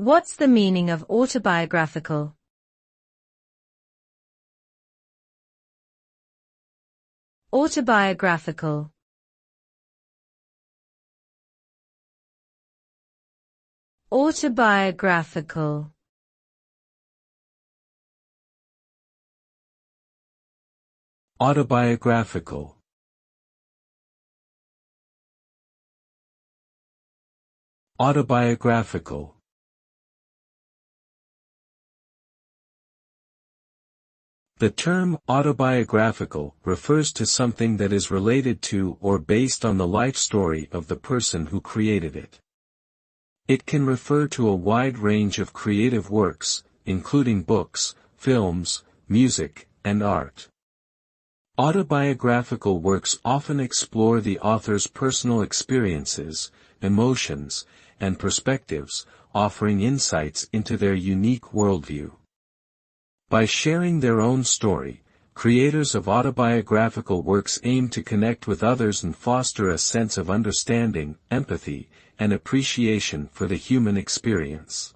What's the meaning of autobiographical? Autobiographical. Autobiographical. Autobiographical. Autobiographical. The term autobiographical refers to something that is related to or based on the life story of the person who created it. It can refer to a wide range of creative works, including books, films, music, and art. Autobiographical works often explore the author's personal experiences, emotions, and perspectives, offering insights into their unique worldview. By sharing their own story, creators of autobiographical works aim to connect with others and foster a sense of understanding, empathy, and appreciation for the human experience.